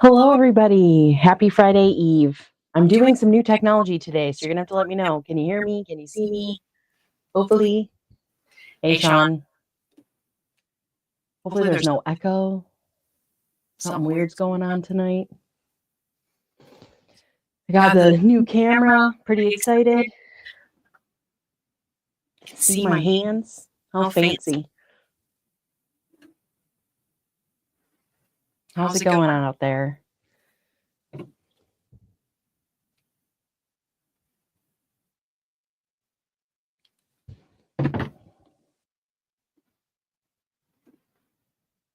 Hello, everybody. Happy Friday Eve. I'm doing some new technology today, so you're going to have to let me know. Can you hear me? Can you see me? Hopefully. Hey, Sean. Hopefully there's no echo. Something weird's going on tonight. I got the new camera. Pretty excited. See my hands. How fancy. How's it going on out there?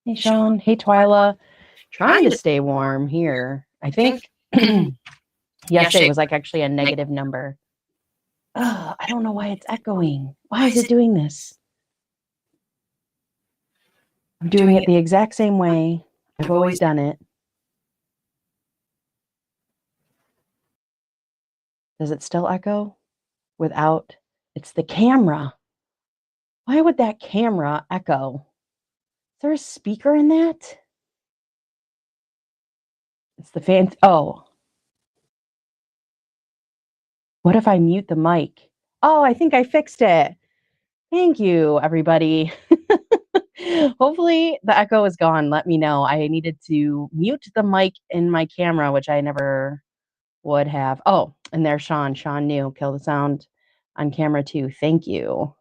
Hey, Sean. Hey, Twyla. Trying to stay warm here. I think yesterday was like actually a negative number. Oh, I don't know why it's echoing. Why is it doing this? I'm doing it the exact same way. I've always done it. Does it still echo? Without, it's the camera. Why would that camera echo? Is there a speaker in that? It's the fan. Oh. What if I mute the mic? Oh, I think I fixed it. Thank you, everybody. Hopefully the echo is gone. Let me know. I needed to mute the mic in my camera, which I never would have. Oh, and there's Sean. Sean knew. Kill the sound on camera too. Thank you.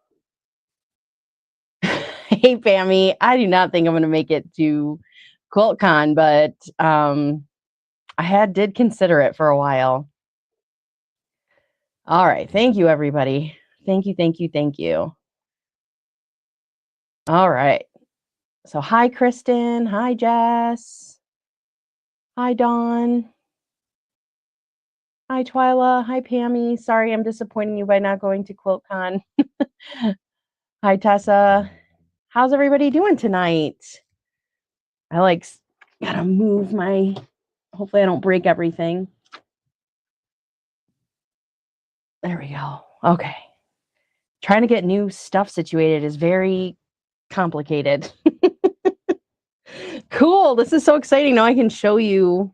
Hey, Pammy. I do not think I'm going to make it to QuiltCon, but I did consider it for a while. All right. Thank you, everybody. Thank you, thank you, thank you. All right. So hi, Kristen. Hi, Jess. Hi, Dawn. Hi, Twyla. Hi, Pammy. Sorry, I'm disappointing you by not going to QuiltCon. Hi, Tessa. How's everybody doing tonight? I gotta move my, hopefully I don't break everything. There we go. Okay. Trying to get new stuff situated is very complicated. Cool. This is so exciting. Now I can show you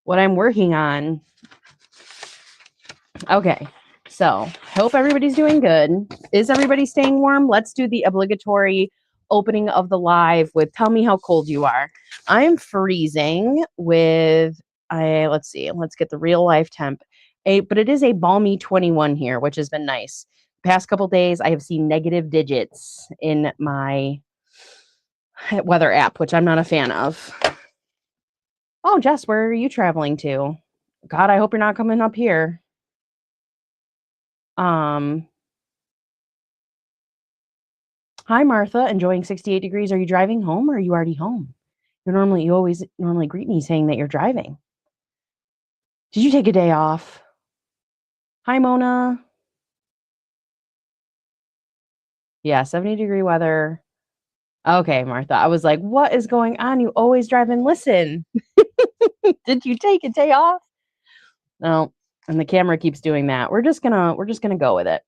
what I'm working on. Okay. So hope everybody's doing good. Is everybody staying warm? Let's do the obligatory opening of the live with tell me how cold you are. I'm freezing with, let's see, let's get the real life temp. But it is a balmy 21 here, which has been nice. Past couple days, I have seen negative digits in my weather app, which I'm not a fan of. Oh, Jess, where are you traveling to? God, I hope you're not coming up here. Hi, Martha. Enjoying 68 degrees. Are you driving home or are you already home? You always normally greet me saying that you're driving. Did you take a day off? Hi, Mona. Yeah, 70-degree weather. Okay, Martha. I was like, what is going on? You always drive and listen. Did you take a day off? No. And the camera keeps doing that. We're just gonna go with it.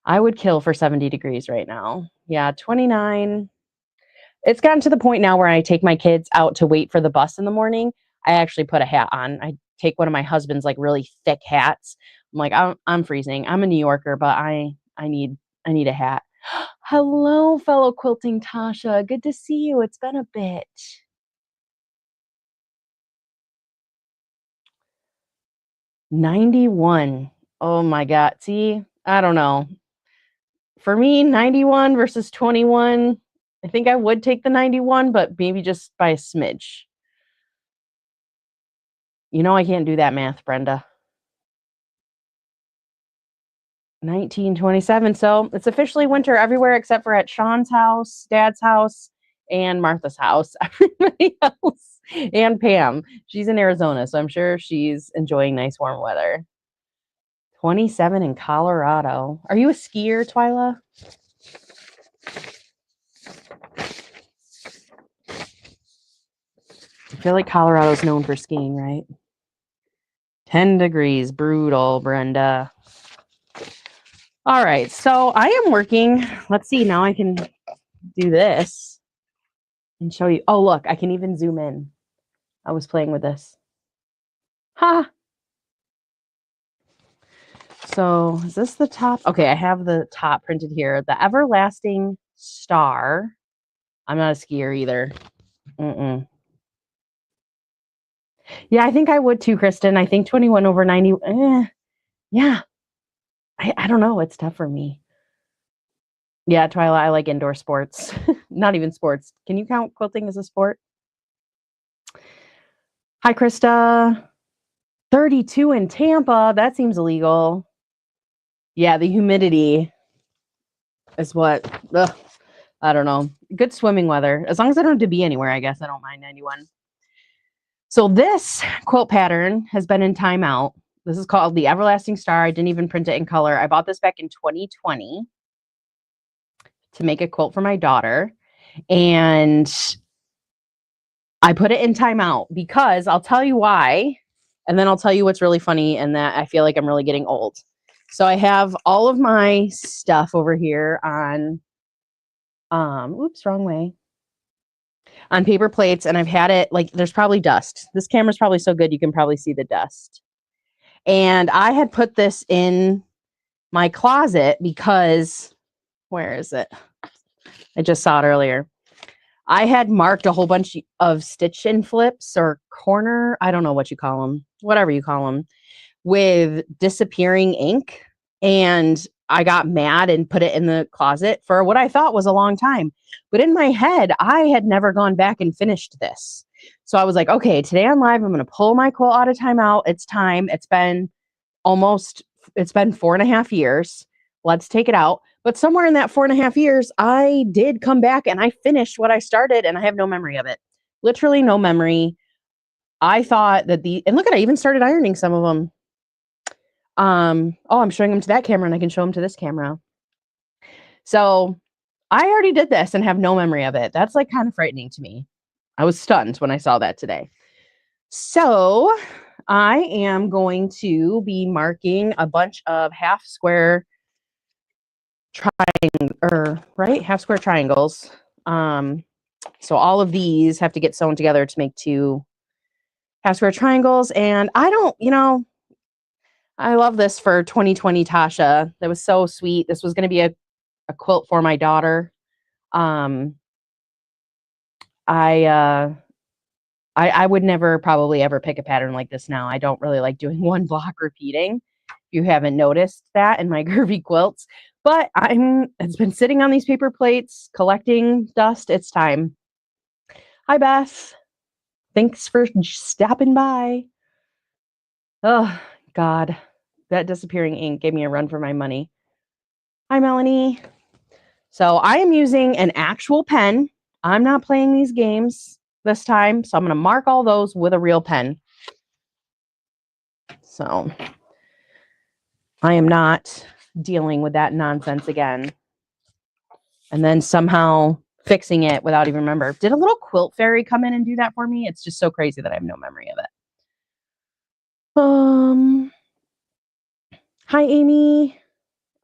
I would kill for 70 degrees right now. Yeah, 29. It's gotten to the point now where I take my kids out to wait for the bus in the morning. I actually put a hat on. I take one of my husband's like really thick hats. I'm like, I'm freezing. I'm a New Yorker, but I need a hat. Hello, fellow quilting Tasha. Good to see you. It's been a bit. $91. Oh my God. See, I don't know. For me, 91 versus 21. I think I would take the 91, but maybe just by a smidge. You know I can't do that math, Brenda. 1927. So it's officially winter everywhere except for at Sean's house, Dad's house, and Martha's house. Everybody else, and Pam. She's in Arizona, so I'm sure she's enjoying nice warm weather. 27 in Colorado. Are you a skier, Twyla? I feel like Colorado's known for skiing, right? 10 degrees. Brutal, Brenda. All right, so I am working. Let's see. Now I can do this and show you. Oh, look, I can even zoom in. I was playing with this. Ha! So is this the top? Okay, I have the top printed here. The Everlasting Star. I'm not a skier either. Yeah, I think I would too, Kristen. I think 21 over 90. Yeah. I don't know. It's tough for me. Yeah, Twyla, I like indoor sports. Not even sports. Can you count quilting as a sport? Hi, Krista. 32 in Tampa. That seems illegal. Yeah, the humidity is what. Ugh, I don't know. Good swimming weather. As long as I don't have to be anywhere, I guess I don't mind 91. So this quilt pattern has been in timeout. This is called the Everlasting Star. I didn't even print it in color. I bought this back in 2020 to make a quilt for my daughter. And I put it in timeout because I'll tell you why. And then I'll tell you what's really funny and that I feel like I'm really getting old. So I have all of my stuff over here on, oops, wrong way. On paper plates, and I've had it, like, there's probably dust. This camera's probably so good you can probably see the dust. And I had put this in my closet because, where is it? I just saw it earlier. I had marked a whole bunch of stitch and flips or corner, I don't know what you call them, whatever you call them, with disappearing ink. And I got mad and put it in the closet for what I thought was a long time. But in my head, I had never gone back and finished this. So I was like, okay, today on live, I'm going to pull my quilt out of timeout. It's time. It's been 4.5 years. Let's take it out. But somewhere in that 4.5 years, I did come back and I finished what I started and I have no memory of it. Literally no memory. I thought that and look at, I even started ironing some of them. I'm showing them to that camera and I can show them to this camera. So I already did this and have no memory of it. That's like kind of frightening to me. I was stunned when I saw that today. So I am going to be marking a bunch of half square triangles. So all of these have to get sewn together to make 2 half square triangles. And I love this for 2020 Tasha. That was so sweet. This was going to be a quilt for my daughter. I would never probably ever pick a pattern like this now. I don't really like doing one block repeating. You haven't noticed that in my curvy quilts, but it's been sitting on these paper plates, collecting dust. It's time. Hi, Beth. Thanks for stopping by. Oh, God. That disappearing ink gave me a run for my money. Hi, Melanie. So I am using an actual pen. I'm not playing these games this time. So I'm going to mark all those with a real pen. So I am not dealing with that nonsense again. And then somehow fixing it without even remember. Did a little quilt fairy come in and do that for me? It's just so crazy that I have no memory of it. Hi, Amy.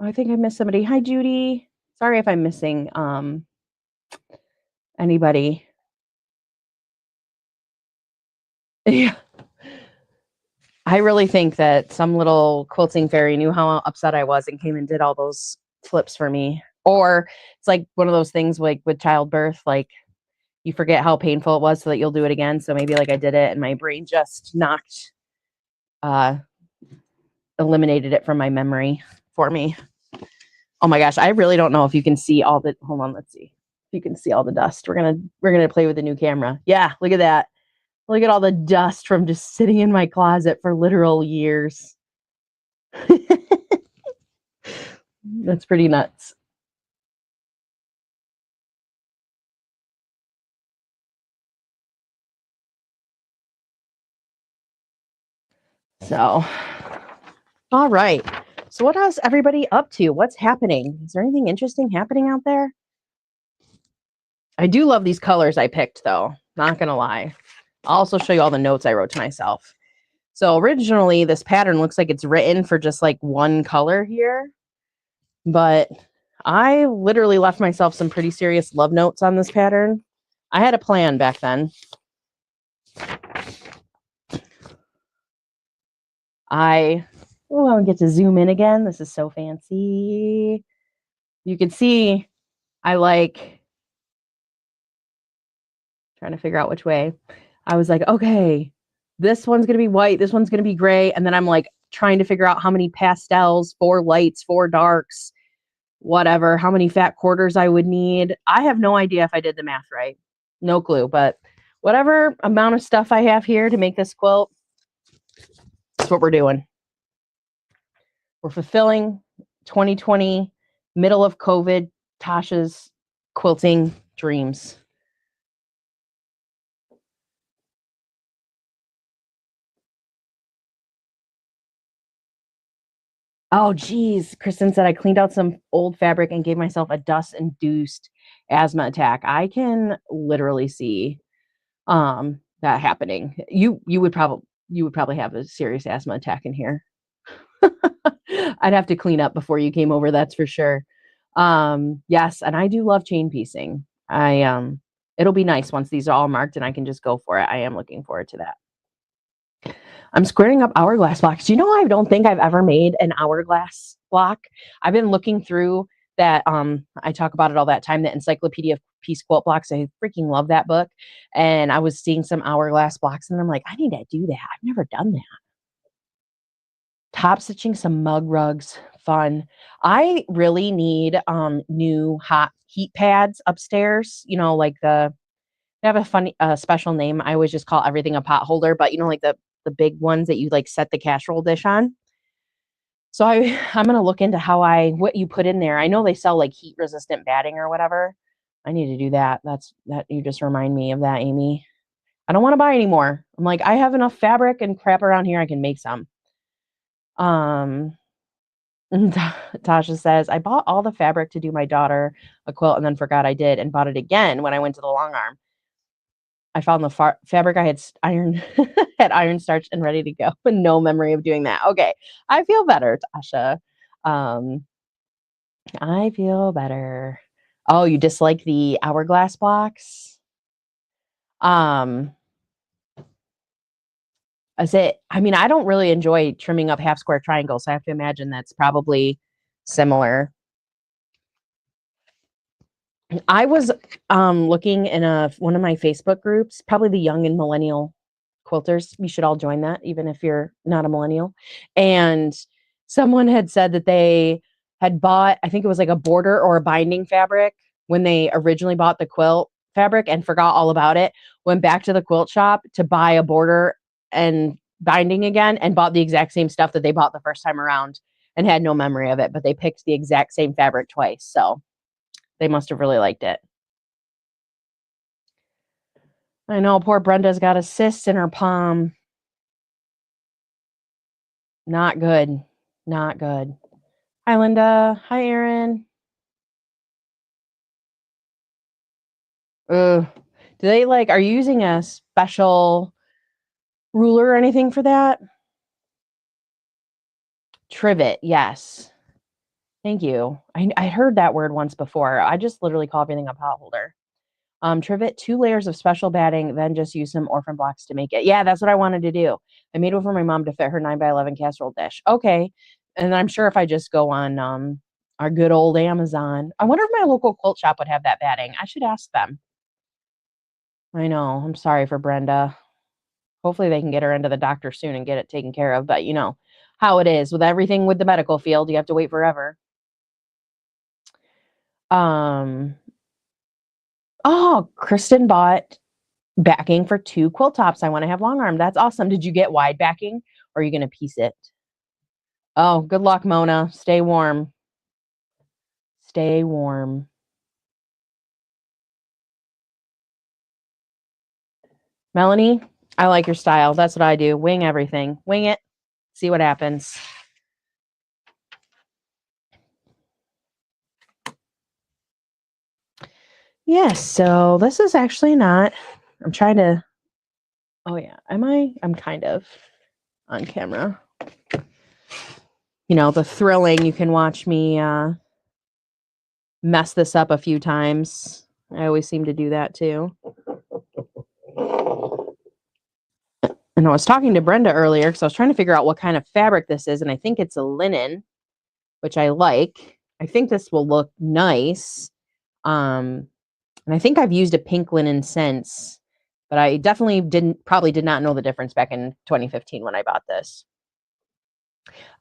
Oh, I think I missed somebody. Hi, Judy. Sorry if I'm missing anybody. Yeah. I really think that some little quilting fairy knew how upset I was and came and did all those flips for me. Or it's like one of those things like with childbirth, like you forget how painful it was so that you'll do it again. So maybe like I did it and my brain just eliminated it from my memory for me. Oh my gosh, I really don't know if you can see all the, hold on, let's see. If you can see all the dust. We're gonna play with the new camera. Yeah, look at that. Look at all the dust from just sitting in my closet for literal years. That's pretty nuts. So, all right. So what is everybody up to? What's happening? Is there anything interesting happening out there? I do love these colors I picked, though. Not going to lie. I'll also show you all the notes I wrote to myself. So originally, this pattern looks like it's written for just like one color here. But I literally left myself some pretty serious love notes on this pattern. I had a plan back then. I get to zoom in again. This is so fancy. You can see I like trying to figure out which way. I was like, okay, this one's going to be white. This one's going to be gray. And then I'm like trying to figure out how many pastels, 4 lights, 4 darks, whatever, how many fat quarters I would need. I have no idea if I did the math right. No clue, but whatever amount of stuff I have here to make this quilt, that's what we're doing. We're fulfilling 2020, middle of COVID, Tasha's quilting dreams. Oh, geez. Kristen said I cleaned out some old fabric and gave myself a dust-induced asthma attack. I can literally see that happening. You would probably have a serious asthma attack in here. I'd have to clean up before you came over, that's for sure. Yes, and I do love chain piecing. It'll be nice once these are all marked and I can just go for it. I am looking forward to that. I'm squaring up hourglass blocks. Do you know I don't think I've ever made an hourglass block? I've been looking through that. I talk about it all that time, the Encyclopedia of Piece Quilt Blocks. I freaking love that book. And I was seeing some hourglass blocks and I'm like, I need to do that. I've never done that. Top stitching some mug rugs. Fun. I really need new hot heat pads upstairs. You know, like they have a funny special name. I always just call everything a pot holder, but you know, like the big ones that you like set the casserole dish on. So I'm gonna look into what you put in there. I know they sell like heat resistant batting or whatever. I need to do that. That you just remind me of that, Amy. I don't want to buy anymore. I'm like, I have enough fabric and crap around here. I can make some. Um, Tasha says, I bought all the fabric to do my daughter a quilt and then forgot I did and bought it again when I went to the long arm. I found the fabric I had iron had iron starched and ready to go. No memory of doing that. Okay. I feel better, Tasha. Um, I feel better. Oh, you dislike the hourglass blocks? Um, I mean, I don't really enjoy trimming up half square triangles, so I have to imagine that's probably similar. I was looking in one of my Facebook groups, probably the young and millennial quilters. You should all join that, even if you're not a millennial. And someone had said that they had bought, I think it was like a border or a binding fabric when they originally bought the quilt fabric and forgot all about it, went back to the quilt shop to buy a border and binding again and bought the exact same stuff that they bought the first time around and had no memory of it, but they picked the exact same fabric twice. So they must have really liked it. I know poor Brenda's got a cyst in her palm. Not good. Not good. Hi, Linda. Hi, Erin. Ugh. Do they are you using a special ruler or anything for that? Trivet, yes. Thank you. I heard that word once before. I just literally call everything a pot holder. Trivet, 2 layers of special batting, then just use some orphan blocks to make it. Yeah, that's what I wanted to do. I made one for my mom to fit her 9x11 casserole dish. Okay. And I'm sure if I just go on our good old Amazon, I wonder if my local quilt shop would have that batting. I should ask them. I know. I'm sorry for Brenda. Hopefully they can get her into the doctor soon and get it taken care of. But you know how it is with everything with the medical field. You have to wait forever. Oh, Kristen bought backing for 2 quilt tops. I want to have long arm. That's awesome. Did you get wide backing or are you going to piece it? Oh, good luck, Mona. Stay warm. Stay warm. Melanie, I like your style. That's what I do. Wing everything. Wing it. See what happens. Yes, so this is actually not, I'm trying to, oh yeah, I'm kind of on camera. You know, the thrilling, you can watch me mess this up a few times. I always seem to do that too. And I was talking to Brenda earlier because I was trying to figure out what kind of fabric this is, and I think it's a linen, which I like. I think this will look nice. And I think I've used a pink linen since, but I definitely probably did not know the difference back in 2015 when I bought this.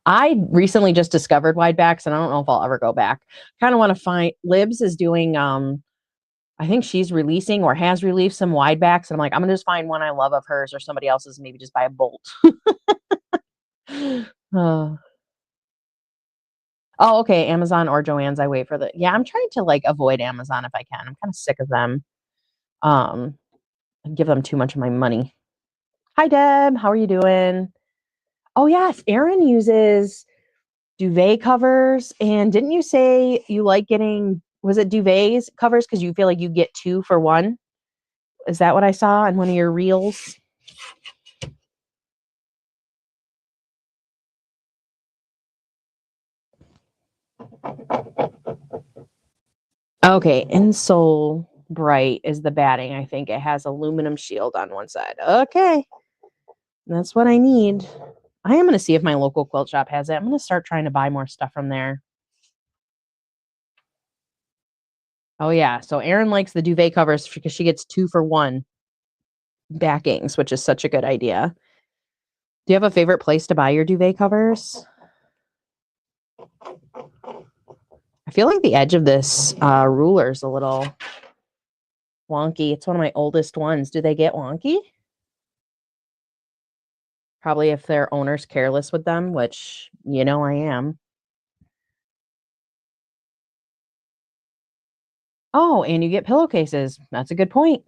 I recently just discovered wide backs, and I don't know if I'll ever go back. Kind of want to find Libs is doing I think she's releasing or has released some wide backs, and I'm like, I'm gonna just find one I love of hers or somebody else's, and maybe just buy a bolt. uh, oh, okay. Amazon or Joann's. I wait for yeah, I'm trying to like avoid Amazon if I can. I'm kind of sick of them. I give them too much of my money. Hi Deb, how are you doing? Oh yes, Erin uses duvet covers. And didn't you say you like getting, was it duvets covers because you feel like you get 2 for 1? Is that what I saw in one of your reels? Okay, Insole Bright is the batting. I think it has aluminum shield on one side. Okay, that's what I need. I am going to see if my local quilt shop has it. I'm going to start trying to buy more stuff from there. Oh yeah, so Erin likes the duvet covers because she gets 2 for 1 backings, which is such a good idea. Do you have a favorite place to buy your duvet covers? I feel like the edge of this ruler is a little wonky. It's one of my oldest ones. Do they get wonky? Probably if their owner's careless with them, which, you know, I am. Oh, and you get pillowcases. That's a good point.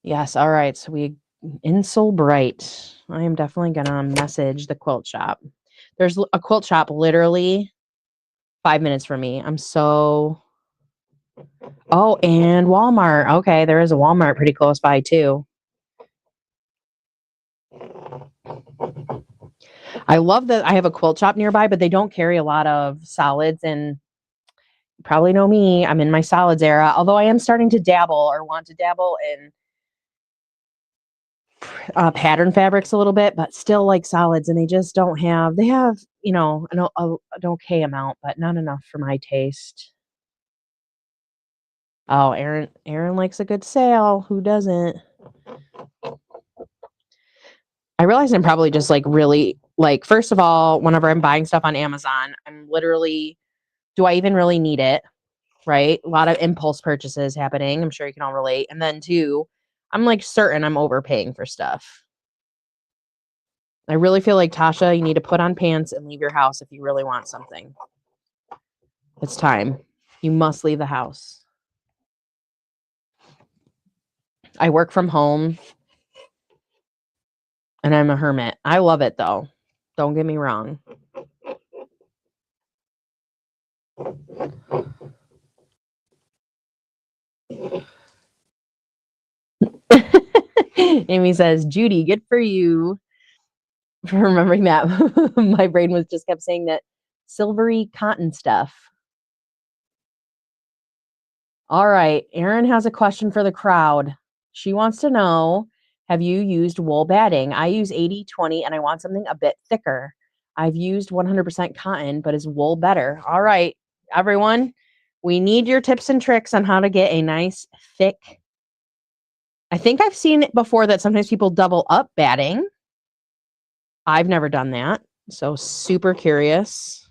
Yes. All right. So Insole Bright. I am definitely going to message the quilt shop. There's a quilt shop literally 5 minutes from me. I'm so... Oh, and Walmart. Okay, there is a Walmart pretty close by too. I love that I have a quilt shop nearby, but they don't carry a lot of solids, and you probably know me. I'm in my solids era, although I am starting to dabble or want to dabble in pattern fabrics a little bit, but still like solids, and they just don't have, they have, you know, an okay amount, but not enough for my taste. Oh, Aaron likes a good sale. Who doesn't? I realize I'm probably just like really like, first of all, whenever I'm buying stuff on Amazon, I'm literally, do I even really need it? Right? A lot of impulse purchases happening. I'm sure you can all relate. And then 2, I'm like certain I'm overpaying for stuff. I really feel like, Tasha, you need to put on pants and leave your house if you really want something. It's time. You must leave the house. I work from home and I'm a hermit. I love it though. Don't get me wrong. Amy says, Judy, good for you for remembering that. My brain was just kept saying that silvery cotton stuff. All right. Erin has a question for the crowd. She wants to know, have you used wool batting? I use 80/20 and I want something a bit thicker. I've used 100% cotton, but is wool better? All right, everyone, we need your tips and tricks on how to get a nice thick. I think I've seen it before that sometimes people double up batting. I've never done that. So super curious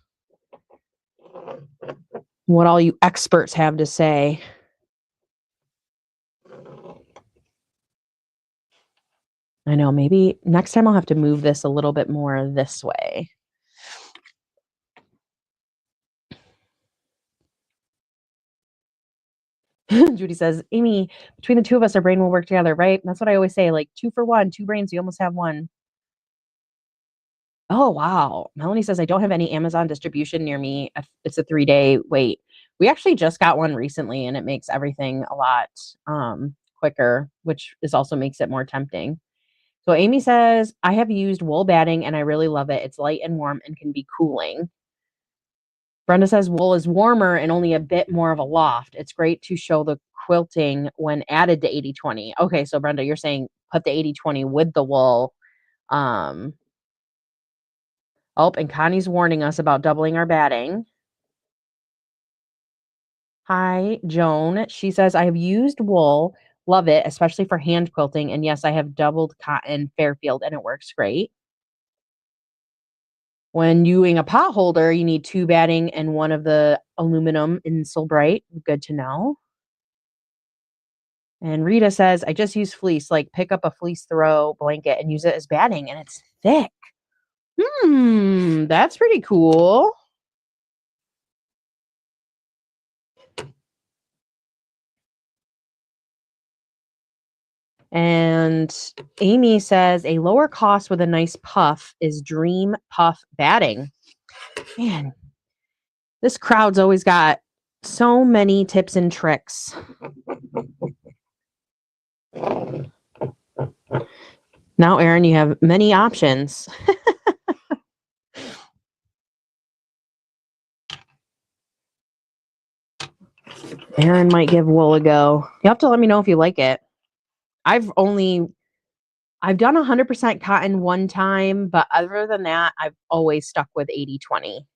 what all you experts have to say. I know, maybe next time I'll have to move this a little bit more this way. Judy says, Amy, between the 2 of us, our brain will work together, right? That's what I always say, like 2 for 1, 2 brains, you almost have 1. Oh, wow. Melanie says, I don't have any Amazon distribution near me. It's a 3-day wait. We actually just got one recently, and it makes everything a lot quicker, which also makes it more tempting. So Amy says, I have used wool batting and I really love it. It's light and warm and can be cooling. Brenda says wool is warmer and only a bit more of a loft. It's great to show the quilting when added to 80/20. Okay, so Brenda, you're saying put the 80/20 with the wool. Um, oh, and Connie's warning us about doubling our batting. Hi, Joan. She says, I have used wool, love it, especially for hand quilting. And yes, I have doubled cotton Fairfield and it works great. When using a pot holder, you need 2 batting and 1 of the aluminum Insul Bright. Good to know. And Rita says, I just use fleece, like pick up a fleece throw blanket and use it as batting, and it's thick. That's pretty cool. And Amy says, a lower cost with a nice puff is Dream Puff batting. Man, this crowd's always got so many tips and tricks. Now, Erin, you have many options. Erin might give wool a go. You have to let me know if you like it. I've done 100% cotton one time, but other than that, I've always stuck with 80/20.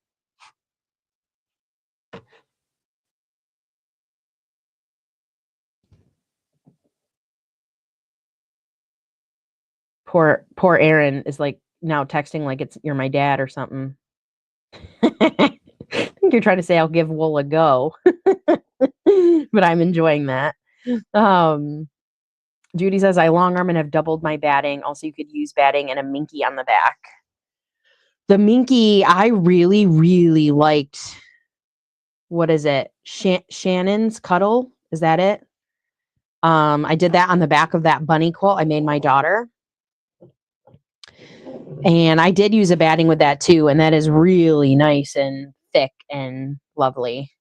Poor Erin is like now texting like you're my dad or something. I think you're trying to say I'll give wool a go, but I'm enjoying that. Judy says, I long arm and have doubled my batting. Also, you could use batting and a minky on the back. The minky, I really, really liked. What is it? Shannon's Cuddle? Is that it? I did that on the back of that bunny quilt I made my daughter. And I did use a batting with that too. And that is really nice and thick and lovely.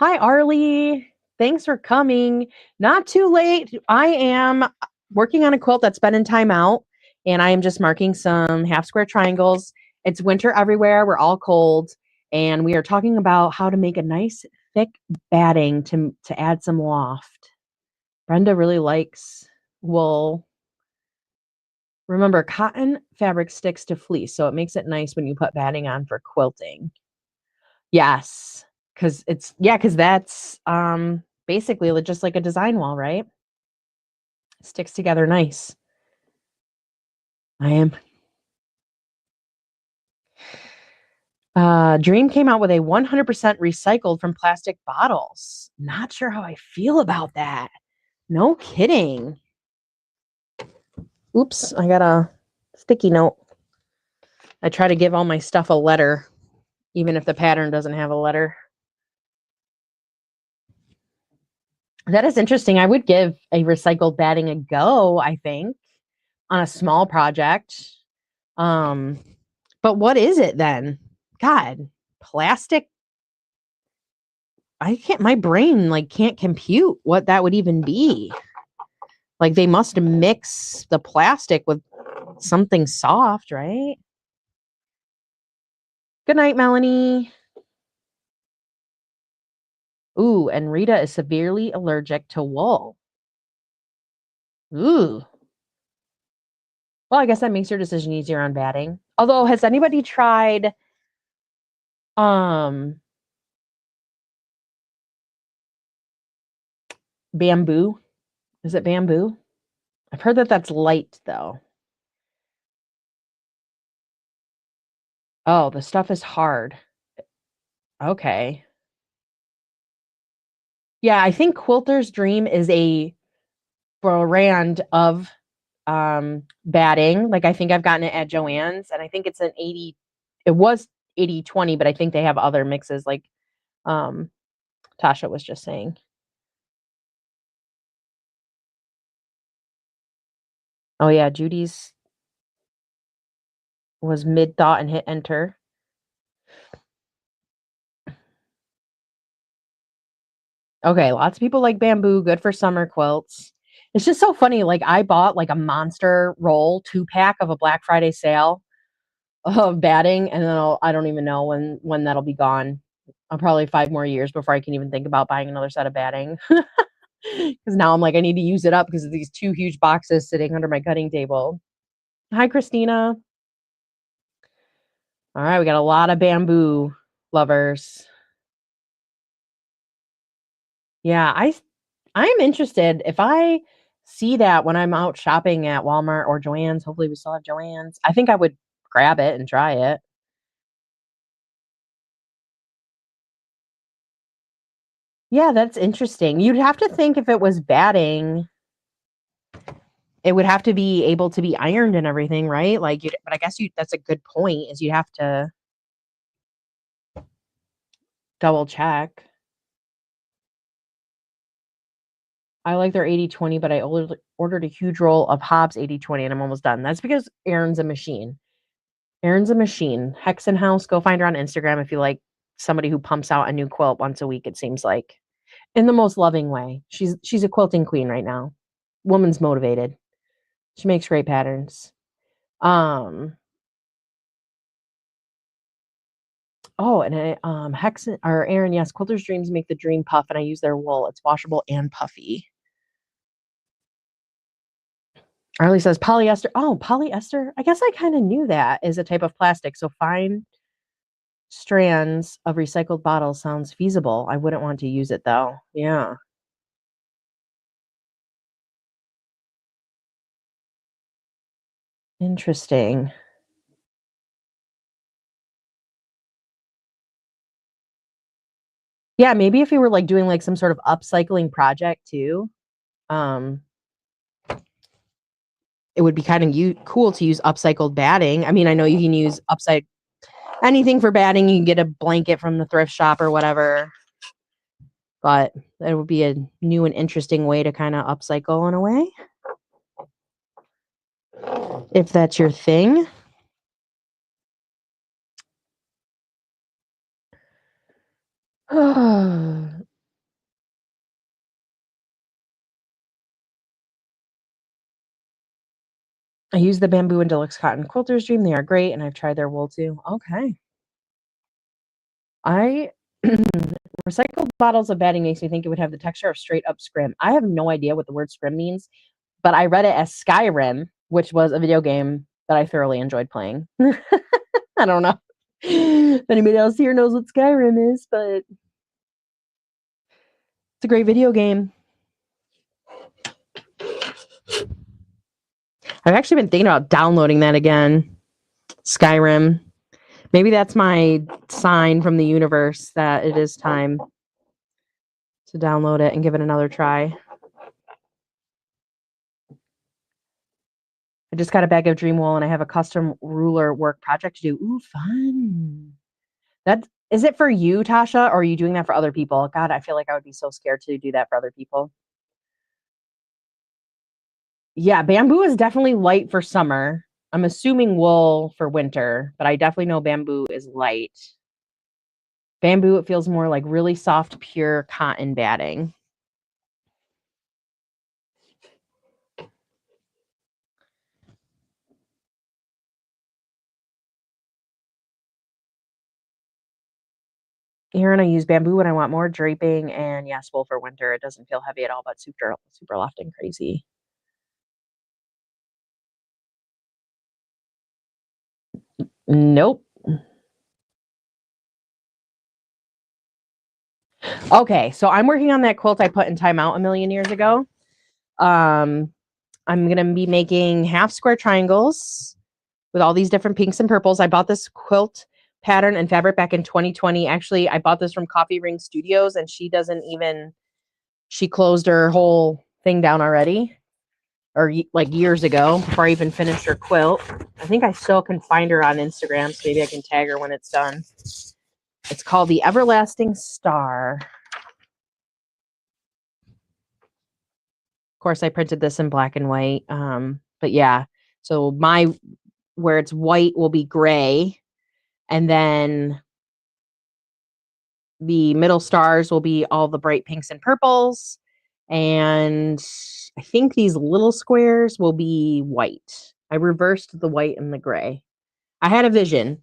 Hi, Arlie. Thanks for coming. Not too late. I am working on a quilt that's been in timeout, and I am just marking some half square triangles. It's winter everywhere. We're all cold, and we are talking about how to make a nice thick batting to add some loft. Brenda really likes wool. Remember, cotton fabric sticks to fleece, so it makes it nice when you put batting on for quilting. Yes. Because that's basically just like a design wall, right? Sticks together nice. I am. Dream came out with a 100% recycled from plastic bottles. Not sure how I feel about that. No kidding. Oops, I got a sticky note. I try to give all my stuff a letter, even if the pattern doesn't have a letter. That is interesting. I would give a recycled batting a go, I think, on a small project. But what is it then? God, plastic. My brain can't compute what that would even be. Like they must mix the plastic with something soft, right? Good night, Melanie. Ooh, and Rita is severely allergic to wool. Ooh. Well, I guess that makes your decision easier on batting. Although, has anybody tried bamboo? Is it bamboo? I've heard that that's light though. Oh, the stuff is hard. Okay. Yeah, I think Quilter's Dream is a brand of batting. Like I think I've gotten it at Joann's, and I think it's it was 80/20, but I think they have other mixes like Tasha was just saying. Oh yeah, Judy's was mid-thought and hit enter. Okay, lots of people like bamboo, good for summer quilts. It's just so funny. Like I bought like a monster roll 2-pack of a Black Friday sale of batting, and then I don't even know when that'll be gone. probably 5 more years before I can even think about buying another set of batting. Because now I'm like, I need to use it up because of these 2 huge boxes sitting under my cutting table. Hi, Christina. All right, we got a lot of bamboo lovers. Yeah, I'm interested. If I see that when I'm out shopping at Walmart or Joann's, hopefully we still have Joann's, I think I would grab it and try it. Yeah, that's interesting. You'd have to think if it was batting, it would have to be able to be ironed and everything, right? Like, but I guess that's a good point, is you have to double check. I like their 80/20, but I ordered a huge roll of Hobbs 80/20 and I'm almost done. That's because Erin's a machine. Erin's a machine. Hexen House, go find her on Instagram if you like somebody who pumps out a new quilt once a week, it seems like. In the most loving way. She's a quilting queen right now. Woman's motivated. She makes great patterns. Oh, and Hexen or Erin, yes, Quilter's Dreams make the dream puff, and I use their wool. It's washable and puffy. Arlie says polyester. Oh, polyester. I guess I kind of knew that is a type of plastic. So fine strands of recycled bottles sounds feasible. I wouldn't want to use it though. Yeah. Interesting. Yeah, maybe if we were like doing like some sort of upcycling project too, um, it would be kind of cool to use upcycled batting. I mean, I know you can use anything for batting. You can get a blanket from the thrift shop or whatever, but that would be a new and interesting way to kind of upcycle in a way. If that's your thing. I use the bamboo and deluxe cotton quilters dream. They are great, and I've tried their wool too. Okay. I recycled bottles of batting makes me think it would have the texture of straight up scrim. I have no idea what the word scrim means, but I read it as Skyrim, which was a video game that I thoroughly enjoyed playing. I don't know if anybody else here knows what Skyrim is, but it's a great video game. I've actually been thinking about downloading that again. Skyrim. Maybe that's my sign from the universe that it is time to download it and give it another try. I just got a bag of dream wool and I have a custom ruler work project to do. Ooh, fun. Is it for you, Tasha, or are you doing that for other people? God, I feel like I would be so scared to do that for other people. Yeah, bamboo is definitely light for summer. I'm assuming wool for winter, but I definitely know bamboo is light. Bamboo, it feels more like really soft, pure cotton batting. Aaron, I use bamboo when I want more draping, and yes, wool for winter. It doesn't feel heavy at all, but super loft and crazy. Nope. Okay, so I'm working on that quilt I put in timeout a million years ago. I'm gonna be making half square triangles with all these different pinks and purples. I bought this quilt pattern and fabric back in 2020. Actually, I bought this from Coffee Ring Studios, and she closed her whole thing down already, or like years ago before I even finished her quilt. I think I still can find her on Instagram, so maybe I can tag her when it's done. It's called the Everlasting Star. Of course, I printed this in black and white. But yeah, so where it's white will be gray, and then the middle stars will be all the bright pinks and purples, and I think these little squares will be white. I reversed the white and the gray. I had a vision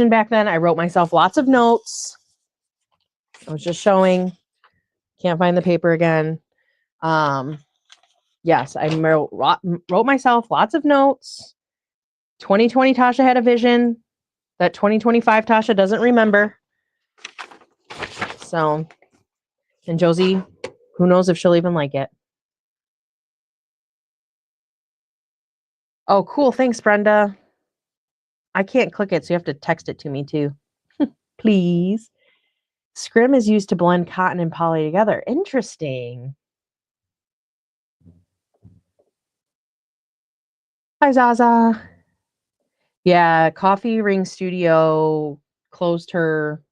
back then. I wrote myself lots of notes, I was just showing. Can't find the paper again. Yes, I wrote myself lots of notes. 2020 Tasha had a vision that 2025 Tasha doesn't remember. So, and Josie, who knows if she'll even like it. Oh, cool. Thanks, Brenda. I can't click it, so you have to text it to me too. Please. Scrim is used to blend cotton and poly together. Interesting. Hi, Zaza. Yeah, Coffee Ring Studio closed her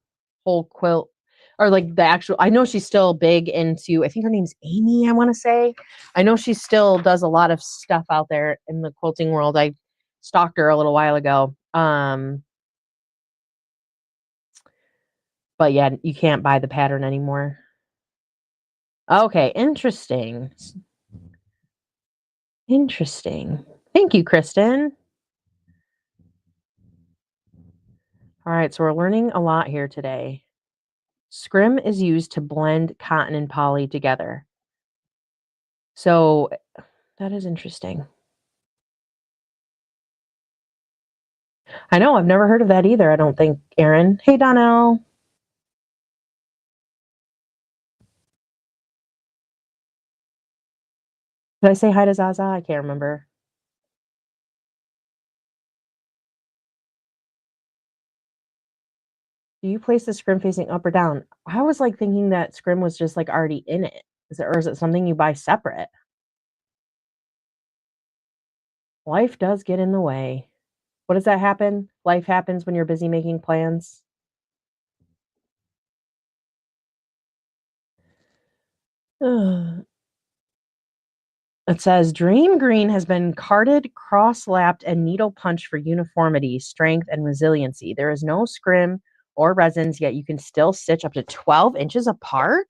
whole quilt, or like the actual. I know she's still big into, I think her name's Amy, I want to say. I know she still does a lot of stuff out there in the quilting world. I stalked her a little while ago. But yeah, you can't buy the pattern anymore. Okay, interesting. Interesting. Thank you, Kristen. All right, so we're learning a lot here today. Scrim is used to blend cotton and poly together. So that is interesting. I know, I've never heard of that either, I don't think, Erin. Hey, Donnell. Did I say hi to Zaza? I can't remember. Do you place the scrim facing up or down? I was like thinking that scrim was just like already in it. Or is it something you buy separate? Life does get in the way. What does that happen? Life happens when you're busy making plans. Ugh. It says Dream Green has been carded, cross-lapped, and needle punched for uniformity, strength, and resiliency. There is no scrim or resins, yet you can still stitch up to 12 inches apart.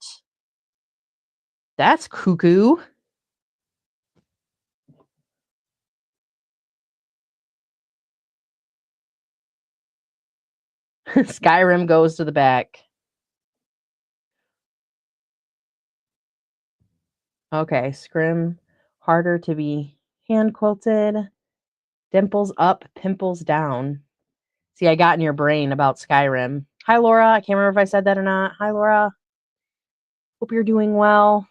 That's cuckoo. Skyrim goes to the back. Okay, scrim, harder to be hand quilted. Dimples up, pimples down. See, I got in your brain about Skyrim. Hi, Laura. I can't remember if I said that or not. Hi, Laura. Hope you're doing well.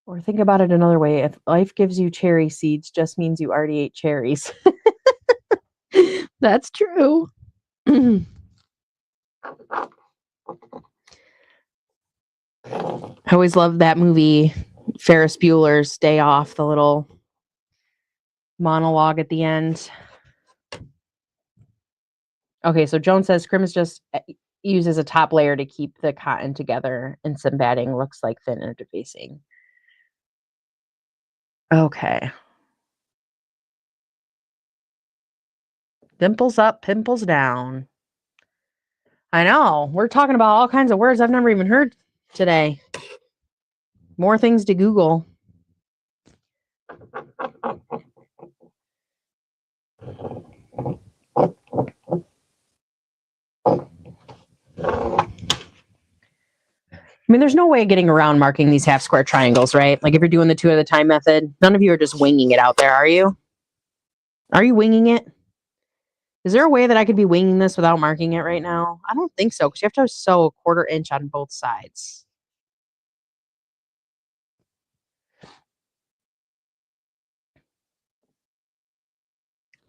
Or think about it another way. If life gives you cherry seeds, just means you already ate cherries. That's true. I always loved that movie, Ferris Bueller's Day Off, the little monologue at the end. Okay, so Joan says scrim is just uses a top layer to keep the cotton together, and some batting looks like thin interfacing. Okay. Dimples up, pimples down. I know. We're talking about all kinds of words I've never even heard today. More things to Google. I mean, there's no way of getting around marking these half square triangles, right? Like if you're doing the 2 at a time method, none of you are just winging it out there, are you? Are you winging it? Is there a way that I could be winging this without marking it right now? I don't think so, because you have to sew a 1/4 inch on both sides.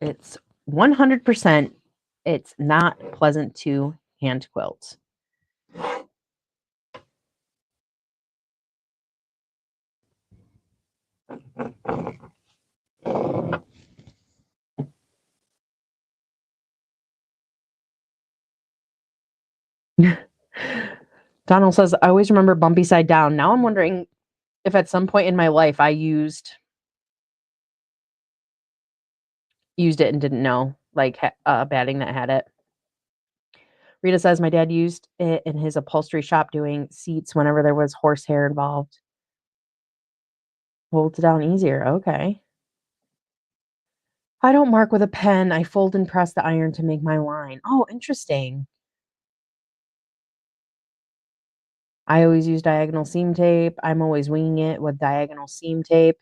It's 100%. It's not pleasant to hand quilt. Donald says, I always remember bumpy side down. Now I'm wondering if at some point in my life I used it and didn't know, like batting that had it. Rita says my dad used it in his upholstery shop doing seats whenever there was horsehair involved. Holds it down easier. Okay. I don't mark with a pen. I fold and press the iron to make my line. Oh, interesting. I always use diagonal seam tape. I'm always winging it with diagonal seam tape.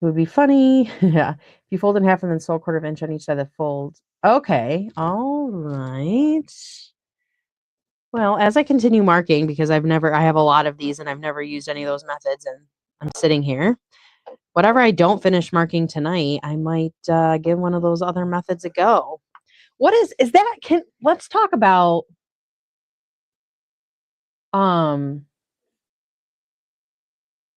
It would be funny. Yeah. If you fold in half and then sew a quarter of inch on each side of the fold. Okay. All right. Well, as I continue marking, because I have a lot of these and I've never used any of those methods, and I'm sitting here. Whatever I don't finish marking tonight, I might give one of those other methods a go. What is that? Let's talk about um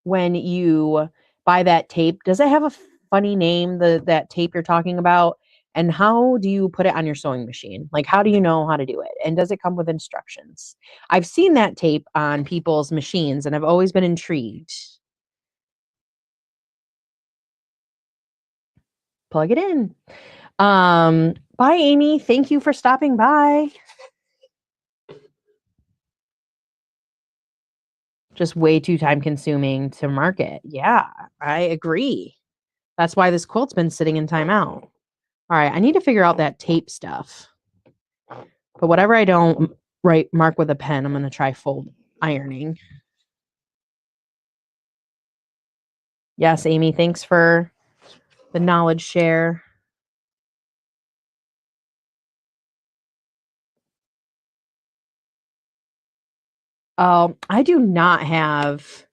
when you buy that tape. Does it have a funny name, that tape you're talking about? And how do you put it on your sewing machine? Like, how do you know how to do it? And does it come with instructions? I've seen that tape on people's machines and I've always been intrigued. Plug it in. Bye, Amy. Thank you for stopping by. Just way too time consuming to market. Yeah, I agree. That's why this quilt's been sitting in timeout. All right, I need to figure out that tape stuff. But whatever I don't mark with a pen, I'm going to try fold ironing. Yes, Amy, thanks for the knowledge share. I do not have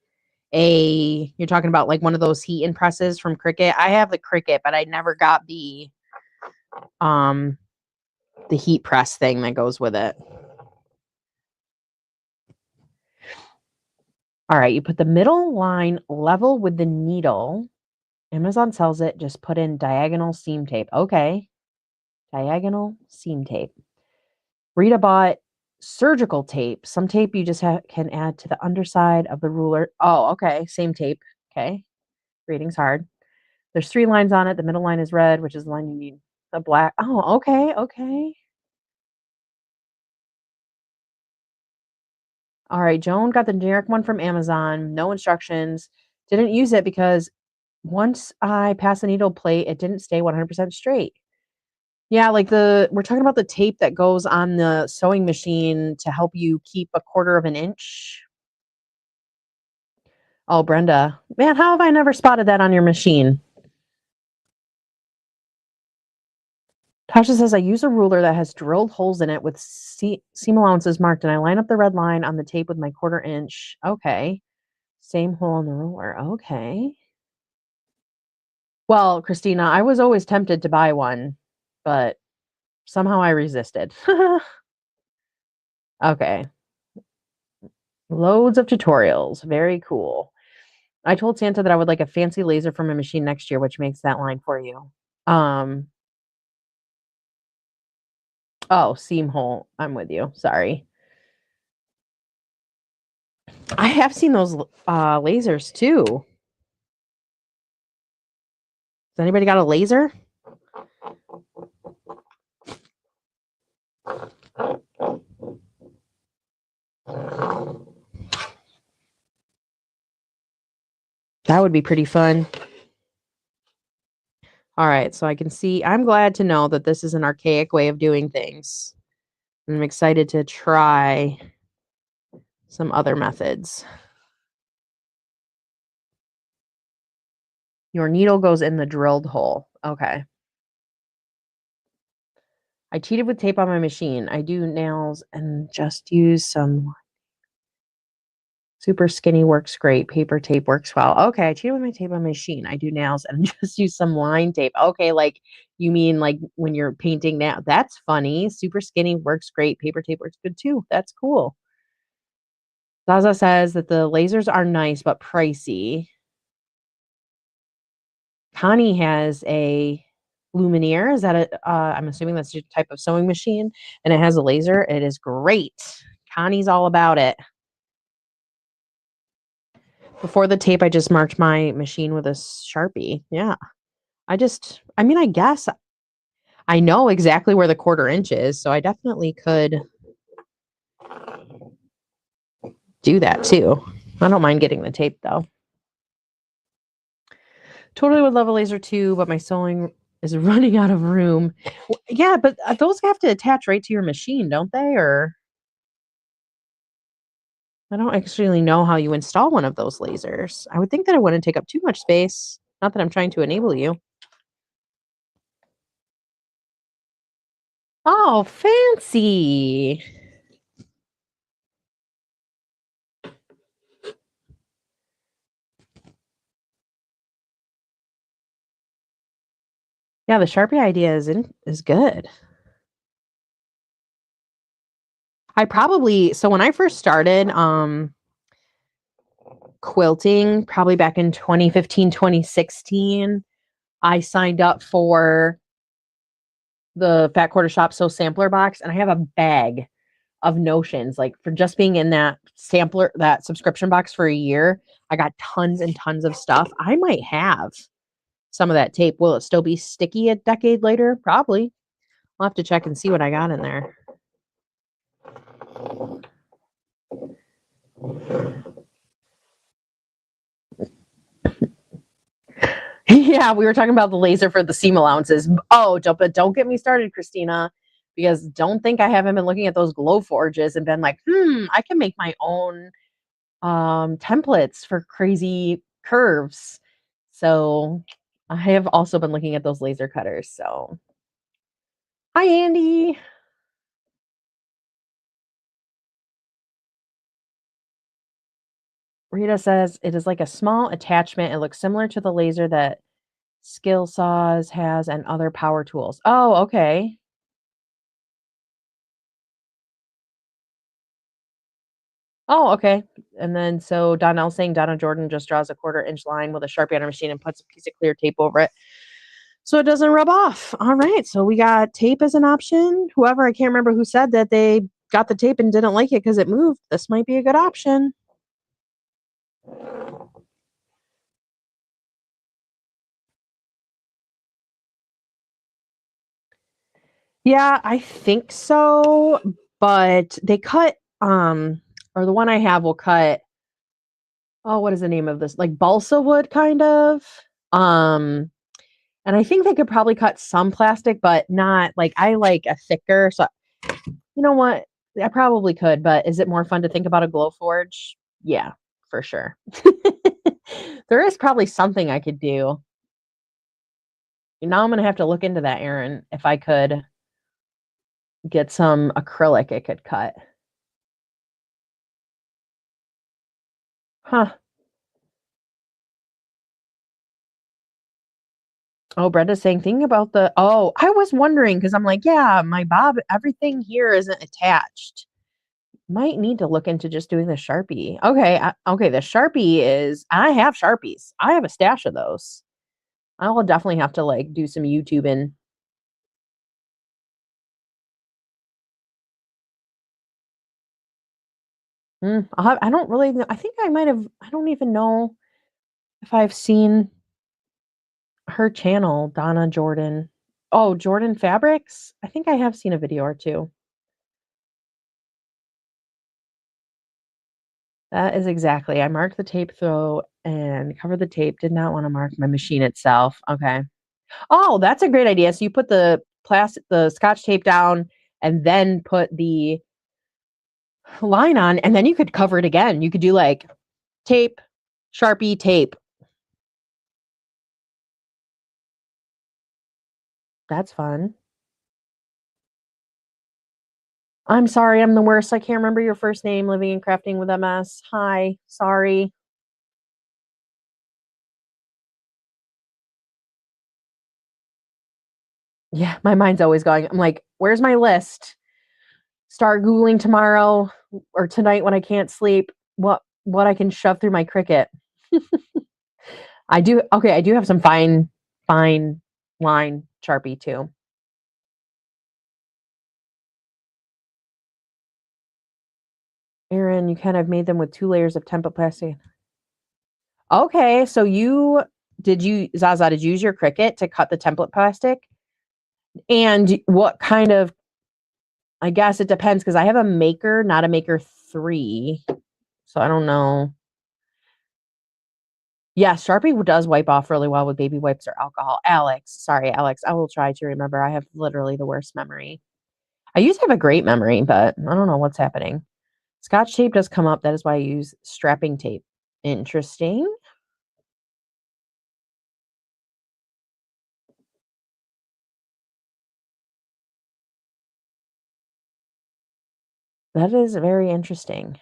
you're talking about like one of those heat presses from Cricut. I have the Cricut, but I never got the heat press thing that goes with it. All right, you put the middle line level with the needle. Amazon sells it. Just put in diagonal seam tape. Okay. Diagonal seam tape. Rita bought surgical tape. Some tape you just can add to the underside of the ruler. Oh, okay. Same tape. Okay. Reading's hard. There's 3 lines on it. The middle line is red, which is the line you need. The black. Oh, okay. Okay. All right. Joan got the generic one from Amazon. No instructions. Didn't use it because once I passed the needle plate, it didn't stay 100% straight. Yeah, like we're talking about the tape that goes on the sewing machine to help you keep a quarter of an inch. Oh, Brenda. Man, how have I never spotted that on your machine? Tasha says, I use a ruler that has drilled holes in it with seam allowances marked, and I line up the red line on the tape with my quarter inch. Okay. Same hole in the ruler. Okay. Well, Christina, I was always tempted to buy one, but somehow I resisted. Okay. Loads of tutorials. Very cool. I told Santa that I would like a fancy laser from a machine next year, which makes that line for you. Oh, seam hole. I'm with you. Sorry. I have seen those lasers too. Has anybody got a laser? That would be pretty fun. All right, so I can see, I'm glad to know that this is an archaic way of doing things. I'm excited to try some other methods. Your needle goes in the drilled hole. Okay. I cheated with tape on my machine. I do nails and just use some super skinny works great. Paper tape works well. Okay, I cheated with my tape on my machine. I do nails and just use some line tape. Okay, like you mean like when you're painting now. That's funny. Super skinny works great. Paper tape works good too. That's cool. Zaza says that the lasers are nice but pricey. Connie has a Lumineer. Is that I'm assuming that's your type of sewing machine, and it has a laser. It is great. Connie's all about it. Before the tape, I just marked my machine with a Sharpie. Yeah. I mean, I guess I know exactly where the quarter inch is, so I definitely could do that too. I don't mind getting the tape though. Totally would love a laser too, but my sewing is running out of room. Yeah, but those have to attach right to your machine, don't they? Or I don't actually know how you install one of those lasers. I would think that it wouldn't take up too much space. Not that I'm trying to enable you. Oh, fancy. Yeah, the Sharpie idea is good. So when I first started quilting, probably back in 2015, 2016, I signed up for the Fat Quarter Shop Sew Sampler box, and I have a bag of notions. Like for just being in that subscription box for a year, I got tons and tons of stuff. I might have some of that tape. Will it still be sticky a decade later? Probably. I'll have to check and see what I got in there. Yeah, we were talking about the laser for the seam allowances. Oh, but don't get me started, Christina, because don't think I haven't been looking at those glow forges and been like, I can make my own templates for crazy curves. So I have also been looking at those laser cutters. So hi, Andy. Rita says it is like a small attachment. It looks similar to the laser that Skill Saws has and other power tools. Oh, okay. Oh, okay. And then so Donnell saying Donna Jordan just draws a 1/4 inch line with a Sharpie on her machine and puts a piece of clear tape over it so it doesn't rub off. All right. So we got tape as an option. Whoever, I can't remember who said that they got the tape and didn't like it because it moved. This might be a good option. Yeah, I think so. But they cut, or the one I have will cut, oh, what is the name of this? Like balsa wood, kind of. Um, and I think they could probably cut some plastic, but not like I like a thicker. So you know what? I probably could, but is it more fun to think about a glow forge? Yeah, for sure. There is probably something I could do. Now I'm gonna have to look into that, Aaron. If I could get some acrylic it could cut. Huh. Oh, Brenda's saying thing about I was wondering because I'm like, yeah, my bob, everything here isn't attached. Might need to look into just doing the Sharpie. Okay, okay, the Sharpie I have Sharpies. I have a stash of those. I will definitely have to like do some YouTubing. I don't really know. I think I might have. I don't even know if I've seen her channel, Donna Jordan. Oh, Jordan Fabrics. I think I have seen a video or two. That is exactly. I marked the tape throw and covered the tape. Did not want to mark my machine itself. Okay. Oh, that's a great idea. So you put the scotch tape down, and then put the line on, and then you could cover it again. You could do like tape, Sharpie, tape. That's fun. I'm sorry, I'm the worst. I can't remember your first name. Living and crafting with MS. Hi, sorry. Yeah, my mind's always going. I'm like, where's my list? Start Googling tomorrow or tonight when I can't sleep what I can shove through my Cricut. I do. Okay, I do have some fine line Sharpie too. Aaron, you kind of made them with 2 layers of template plastic. Okay, so Zaza, did you use your Cricut to cut the template plastic? And what kind of, I guess it depends because I have a maker, not a maker 3. So I don't know. Yeah, Sharpie does wipe off really well with baby wipes or alcohol. Sorry, Alex, I will try to remember. I have literally the worst memory. I used to have a great memory, but I don't know what's happening. Scotch tape does come up. That is why I use strapping tape. Interesting. That is very interesting.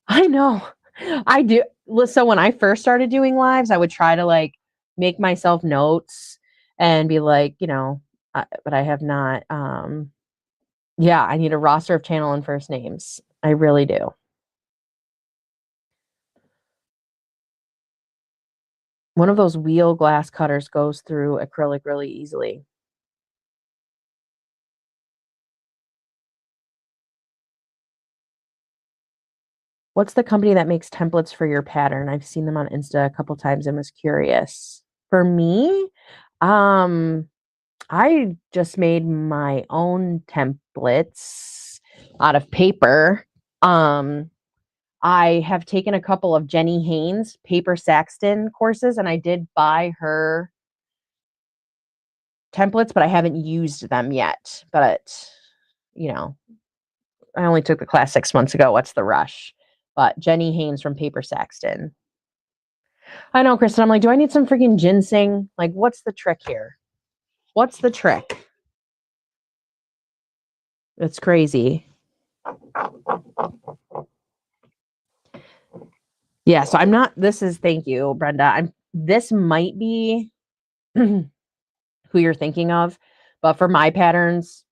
I know. I do. So when I first started doing lives, I would try to like make myself notes and be like, but I have not. Yeah, I need a roster of channel and first names. I really do. One of those wheel glass cutters goes through acrylic really easily. What's the company that makes templates for your pattern? I've seen them on Insta a couple times and was curious. For me, um, I just made my own templates out of paper. Um, I have taken a couple of Jenny Haynes paper Saxton courses and I did buy her templates, but I haven't used them yet. But, you know, I only took the class 6 months ago. What's the rush? But Jenny Haynes from Paper Saxton. I know, Kristen. I'm like, do I need some freaking ginseng? Like, what's the trick here? What's the trick? It's crazy. Yeah, so I'm not thank you, Brenda. This might be who you're thinking of, but for my patterns,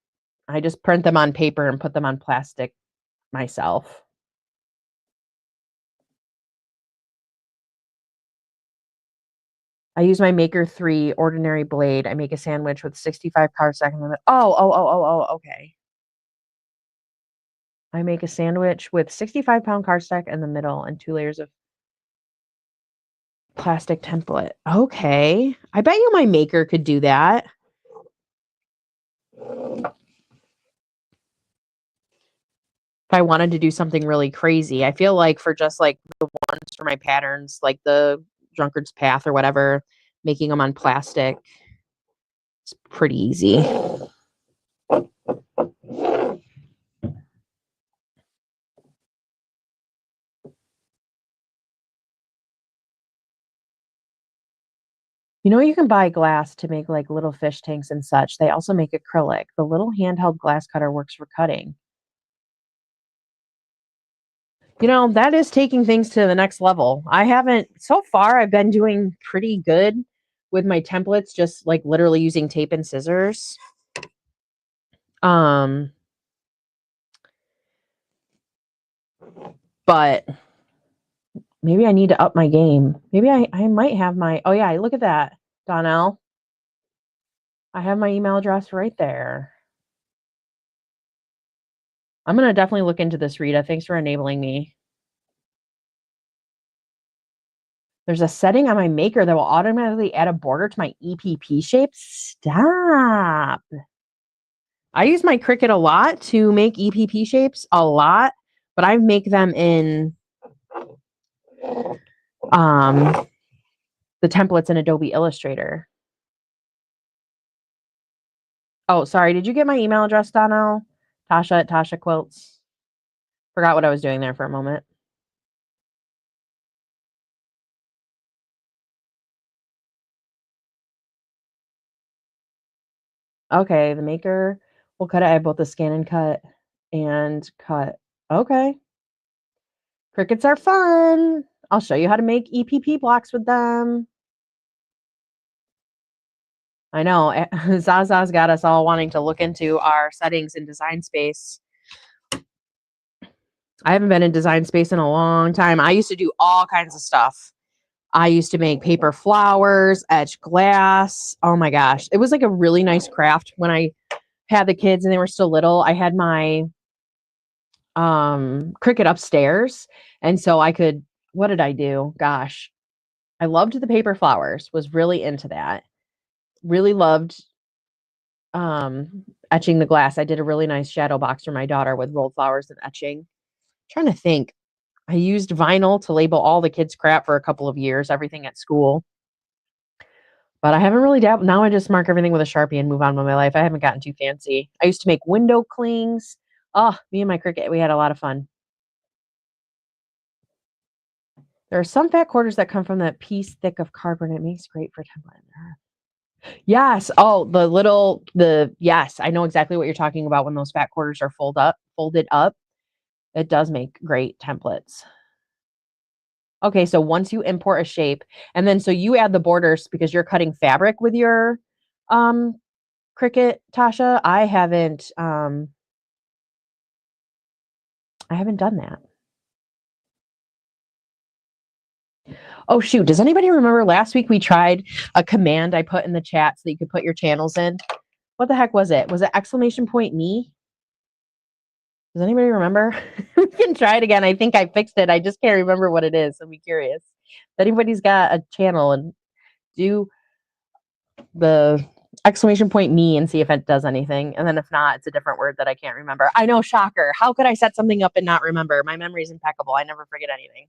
I just print them on paper and put them on plastic myself. I use my Maker 3 ordinary blade. I make a sandwich with 65 cardstock in the middle. Okay. I make a sandwich with 65-pound cardstock in the middle and 2 layers of plastic template. Okay. I bet you my Maker could do that. If I wanted to do something really crazy. I feel like for just like the ones for my patterns, like the Drunkard's Path or whatever, making them on plastic, it's pretty easy. You can buy glass to make like little fish tanks and such. They also make acrylic. The little handheld glass cutter works for cutting. That is taking things to the next level. So far, I've been doing pretty good with my templates, just like literally using tape and scissors. But maybe I need to up my game. Maybe I might have oh yeah, look at that, Donnell. I have my email address right there. I'm going to definitely look into this, Rita. Thanks for enabling me. There's a setting on my Maker that will automatically add a border to my EPP shape. Stop. I use my Cricut a lot to make EPP shapes, a lot, but I make them in the templates in Adobe Illustrator. Oh, sorry. Did you get my email address, Donnell? Tasha at Tasha Quilts. Forgot what I was doing there for a moment. Okay, the Maker will cut it. I have both the scan and cut and cut. Okay. Crickets are fun. I'll show you how to make EPP blocks with them. I know. Zaza's got us all wanting to look into our settings in Design Space. I haven't been in Design Space in a long time. I used to do all kinds of stuff. I used to make paper flowers, etch glass. Oh my gosh. It was like a really nice craft when I had the kids and they were still little. I had my Cricut upstairs. And so what did I do? Gosh, I loved the paper flowers, was really into that. Really loved etching the glass. I did a really nice shadow box for my daughter with rolled flowers and etching. Trying to think. I used vinyl to label all the kids' crap for a couple of years, everything at school. But I haven't really dabbled. Now I just mark everything with a Sharpie and move on with my life. I haven't gotten too fancy. I used to make window clings. Oh, me and my Cricut, we had a lot of fun. There are some fat quarters that come from that piece thick of cardboard. It makes great for template. Yes. Oh, yes, I know exactly what you're talking about when those fat quarters are folded up. It does make great templates. Okay, so once you import a shape, and then so you add the borders because you're cutting fabric with your um Cricut, Tasha. I haven't done that. Oh shoot, does anybody remember last week we tried a command I put in the chat so that you could put your channels in? What the heck was it? Was it !me? Does anybody remember? We can try it again. I think I fixed it. I just can't remember what it is. I'm curious. If anybody's got a channel, and do the !me and see if it does anything. And then if not, it's a different word that I can't remember. I know, shocker. How could I set something up and not remember? My memory is impeccable. I never forget anything.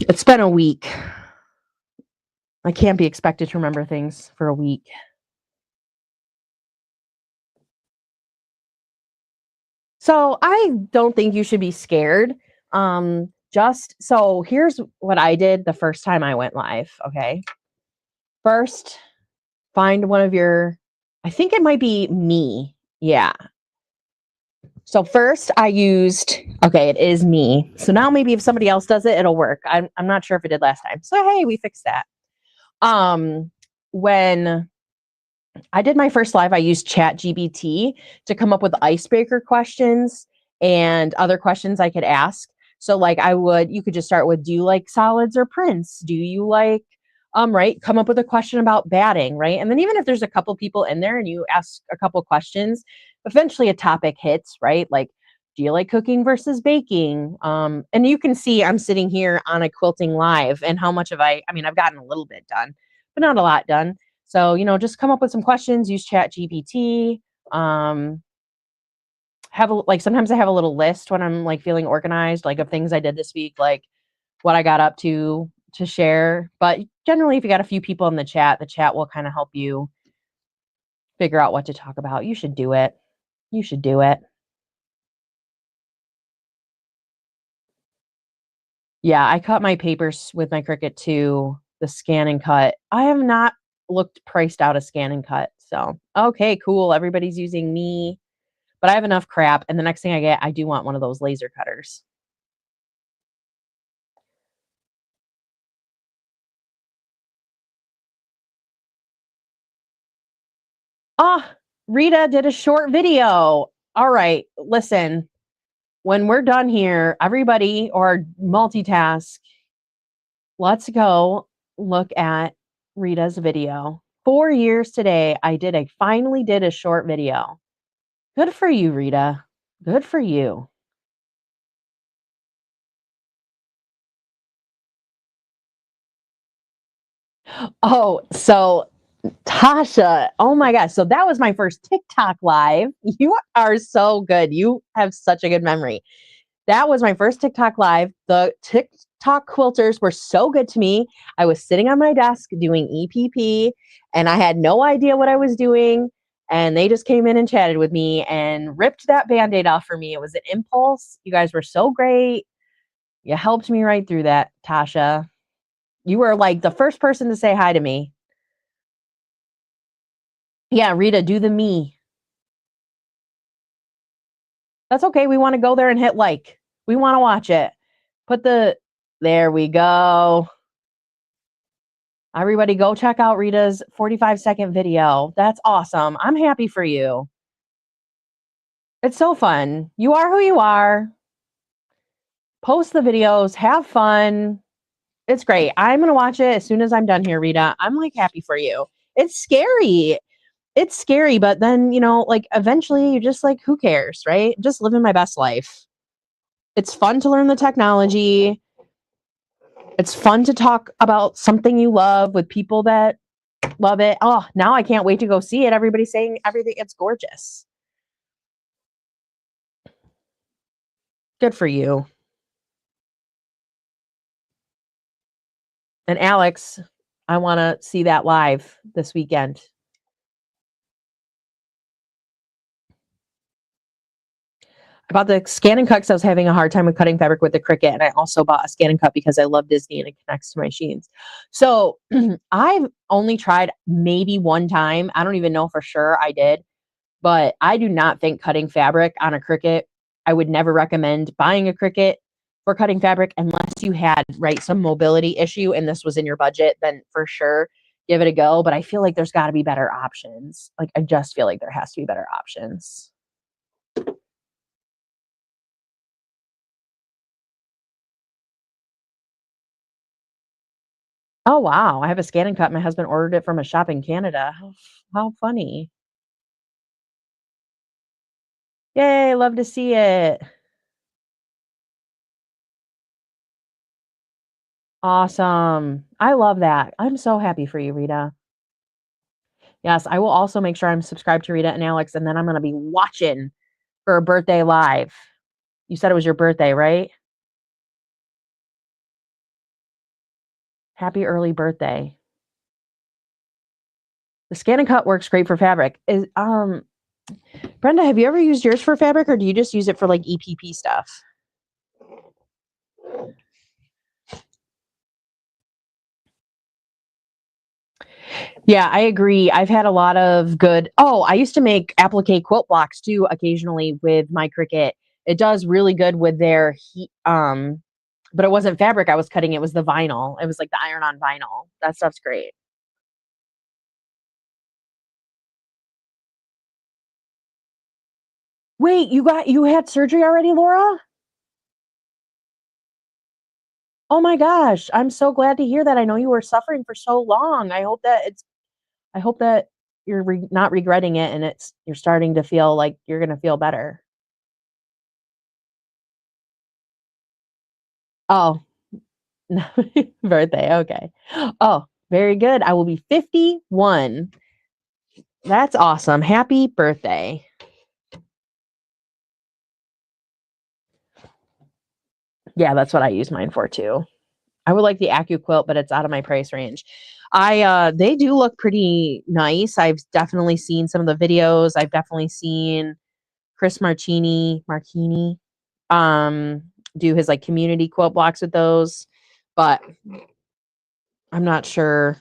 It's been a week. I can't be expected to remember things for a week. So I don't think you should be scared. So here's what I did the first time I went live. Okay. First, find one of I think it might be me. Yeah. So first it is me. So now maybe if somebody else does it, it'll work. I'm not sure if it did last time. So hey, we fixed that. When I did my first live, I used ChatGPT to come up with icebreaker questions and other questions I could ask. So like you could just start with, do you like solids or prints? Do you like, right? Come up with a question about batting, right? And then even if there's a couple people in there and you ask a couple questions, eventually a topic hits, right? Like, do you like cooking versus baking? And you can see I'm sitting here on a quilting live and how much I've gotten a little bit done, but not a lot done. So, just come up with some questions, use ChatGPT. Sometimes I have a little list when I'm like feeling organized, like of things I did this week, like what I got up to share. But generally, if you got a few people in the chat will kind of help you figure out what to talk about. You should do it. You should do it. Yeah, I cut my papers with my Cricut to the scan and cut. I have not priced out a scan and cut. So, okay, cool. Everybody's using me. But I have enough crap, and the next thing I do want one of those laser cutters. Rita did a short video. All right, listen. When we're done here, everybody or multitask, let's go look at Rita's video. 4 years today, I finally did a short video. Good for you, Rita. Good for you. Oh, so Tasha, oh my gosh. So that was my first TikTok live. You are so good. You have such a good memory. That was my first TikTok live. The TikTok quilters were so good to me. I was sitting on my desk doing EPP and I had no idea what I was doing. And they just came in and chatted with me and ripped that Band-Aid off for me. It was an impulse. You guys were so great. You helped me right through that, Tasha. You were like the first person to say hi to me. Yeah, Rita, do the me. That's okay. We want to go there and hit like. We want to watch it. There we go. Everybody go check out Rita's 45-second video. That's awesome. I'm happy for you. It's so fun. You are who you are. Post the videos. Have fun. It's great. I'm going to watch it as soon as I'm done here, Rita. I'm like happy for you. It's scary. It's scary, but then, like eventually you're just like, who cares, right? Just living my best life. It's fun to learn the technology. It's fun to talk about something you love with people that love it. Oh, now I can't wait to go see it. Everybody's saying everything. It's gorgeous. Good for you. And Alex, I want to see that live this weekend. I bought the Scan and Cut because I was having a hard time with cutting fabric with the Cricut, and I also bought a Scan and Cut because I love Disney and it connects to my Sheins. So I've only tried maybe one time. I don't even know for sure I did, but I do not think cutting fabric on a Cricut. I would never recommend buying a Cricut for cutting fabric unless you had some mobility issue and this was in your budget. Then for sure give it a go. But I feel like there's got to be better options. Like I just feel like there has to be better options. Oh, wow. I have a Scan and Cut. My husband ordered it from a shop in Canada. How funny. Yay, love to see it. Awesome. I love that. I'm so happy for you, Rita. Yes, I will also make sure I'm subscribed to Rita and Alex, and then I'm going to be watching for a birthday live. You said it was your birthday, right? Happy early birthday. The Scan and Cut works great for fabric. Brenda, have you ever used yours for fabric, or do you just use it for like EPP stuff? Yeah, I agree. I've had a lot of good. Oh, I used to make applique quilt blocks too occasionally with my Cricut. It does really good with their heat. But it wasn't fabric I was cutting. It was the vinyl. It was like the iron-on vinyl. That stuff's great. Wait, you had surgery already, Laura? Oh my gosh, I'm so glad to hear that. I know you were suffering for so long. I hope that you're not regretting it and you're starting to feel like you're going to feel better. Oh, birthday. Okay. Oh, very good. I will be 51. That's awesome. Happy birthday. Yeah, that's what I use mine for too. I would like the AccuQuilt, but it's out of my price range. They do look pretty nice. I've definitely seen some of the videos. I've definitely seen Chris Marchini, um, do his like community quilt blocks with those, but I'm not sure.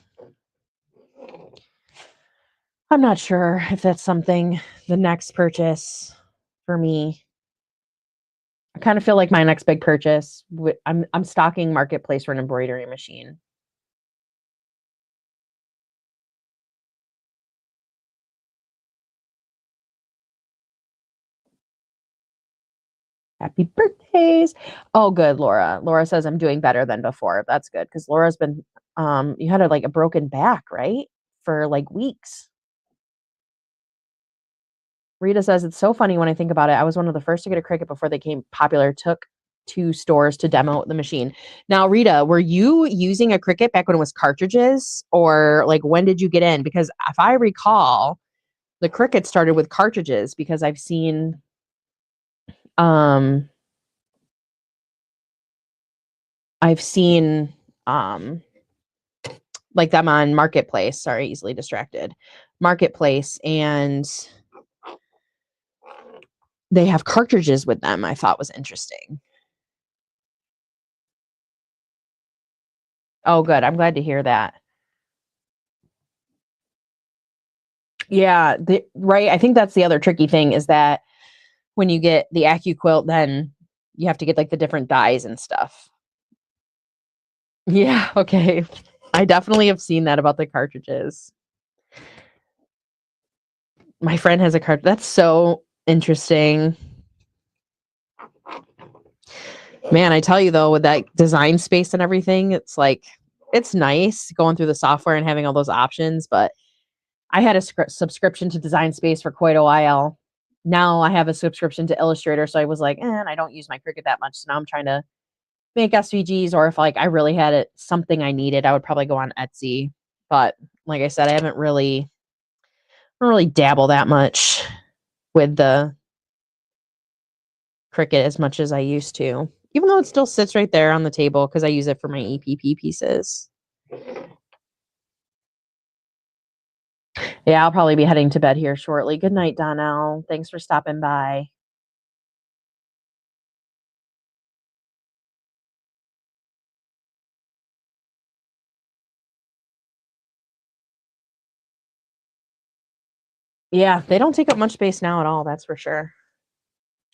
I'm not sure if that's something the next purchase for me. I kind of feel like my next big purchase. I'm stocking Marketplace for an embroidery machine. Happy birthdays. Oh, good, Laura. Laura says I'm doing better than before. That's good because Laura's been, you had like a broken back, right? For like weeks. Rita says it's so funny when I think about it. I was one of the first to get a Cricut before they came popular. Took two stores to demo the machine. Now, Rita, were you using a Cricut back when it was cartridges, or like when did you get in? Because if I recall, the Cricut started with cartridges because um, I've seen like them on Marketplace. Sorry, easily distracted. Marketplace, and they have cartridges with them. I thought was interesting. Oh, good. I'm glad to hear that. Yeah, right. I think that's the other tricky thing is that when you get the AccuQuilt, then you have to get like the different dyes and stuff. Yeah, okay. I definitely have seen that about the cartridges. My friend has a cart. That's so interesting. Man, I tell you though, with that design space and everything, it's like it's nice going through the software and having all those options, but I had a subscription to Design Space for quite a while. Now I have a subscription to Illustrator, so I was like, and I don't use my Cricut that much. So now I'm trying to make SVGs, or if like I really had something I needed, I would probably go on Etsy. But like I said, I don't really dabble that much with the Cricut as much as I used to, even though it still sits right there on the table because I use it for my EPP pieces. Yeah, I'll probably be heading to bed here shortly. Good night, Donnell. Thanks for stopping by. Yeah, they don't take up much space now at all, that's for sure.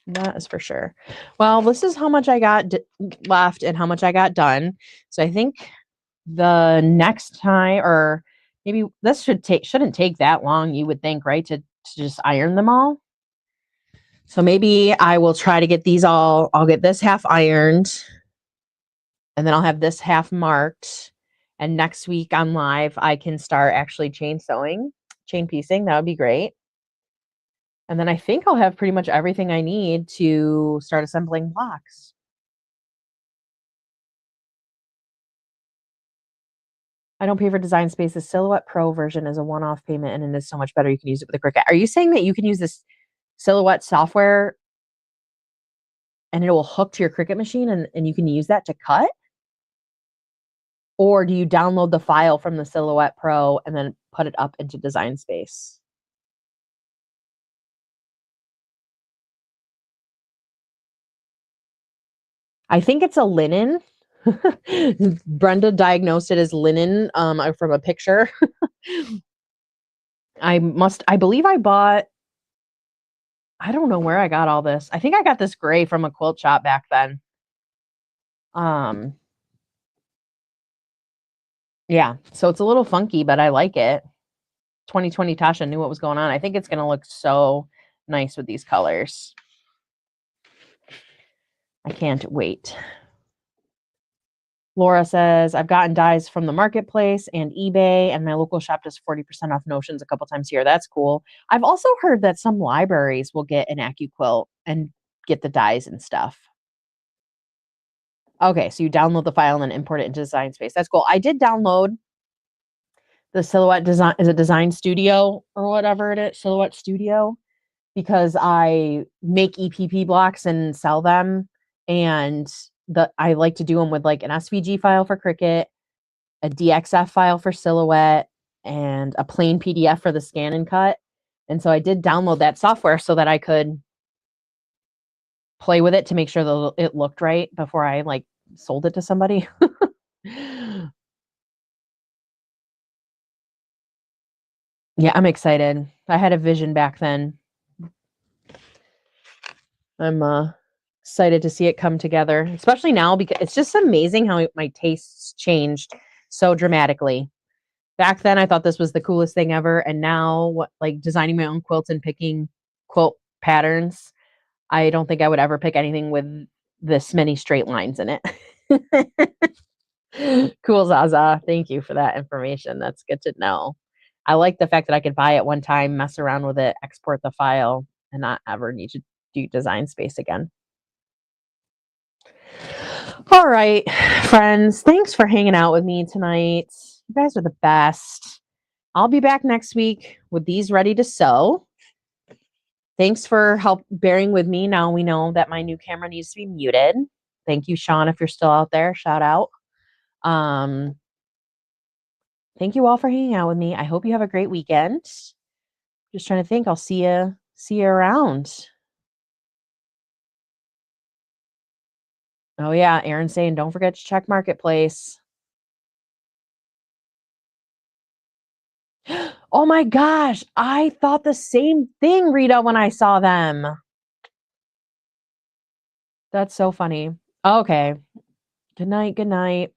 That is for sure. Well, this is how much I got left and how much I got done. So I think the next time, or maybe this shouldn't take that long, you would think, right? To just iron them all. So maybe I will try to get these all, I'll get this half ironed and then I'll have this half marked. And next week on live, I can start actually chain piecing. That would be great. And then I think I'll have pretty much everything I need to start assembling blocks. I don't pay for design space. The Silhouette Pro version is a one-off payment and it is so much better. You can use it with a Cricut. Are you saying that you can use this Silhouette software and it will hook to your Cricut machine and you can use that to cut? Or do you download the file from the Silhouette Pro and then put it up into Design Space? I think it's a linen. Brenda diagnosed it as linen from a picture. I believe I bought, I don't know where I got all this. I think I got this gray from a quilt shop back then. Yeah, so it's a little funky, but I like it. 2020 Tasha knew what was going on. I think it's going to look so nice with these colors. I can't wait. Laura says, I've gotten dies from the marketplace and eBay, and my local shop does 40% off notions a couple times a year. That's cool. I've also heard that some libraries will get an AccuQuilt and get the dies and stuff. Okay, so you download the file and then import it into Design Space. That's cool. I did download the Silhouette Design, is a Design Studio or whatever it is, Silhouette Studio, because I make EPP blocks and sell them, and I like to do them with like an SVG file for Cricut, a DXF file for Silhouette, and a plain PDF for the scan and cut. And so I did download that software so that I could play with it to make sure that it looked right before I like sold it to somebody. Yeah, I'm excited. I had a vision back then. I'm excited to see it come together, especially now because it's just amazing how my tastes changed so dramatically. Back then, I thought this was the coolest thing ever, and now, like designing my own quilts and picking quilt patterns, I don't think I would ever pick anything with this many straight lines in it. Cool, Zaza. Thank you for that information. That's good to know. I like the fact that I could buy it one time, mess around with it, export the file, and not ever need to do Design Space again. All right, friends. Thanks for hanging out with me tonight. You guys are the best. I'll be back next week with these ready to sew. Thanks for bearing with me. Now we know that my new camera needs to be muted. Thank you, Sean, if you're still out there. Shout out. Thank you all for hanging out with me. I hope you have a great weekend. Just trying to think. I'll see you around. Oh yeah, Aaron's saying don't forget to check Marketplace. Oh my gosh, I thought the same thing, Rita, when I saw them. That's so funny. Okay. Good night. Good night.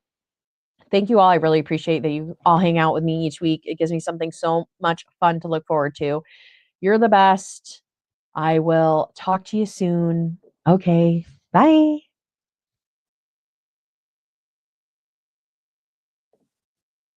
Thank you all. I really appreciate that you all hang out with me each week. It gives me something so much fun to look forward to. You're the best. I will talk to you soon. Okay. Bye.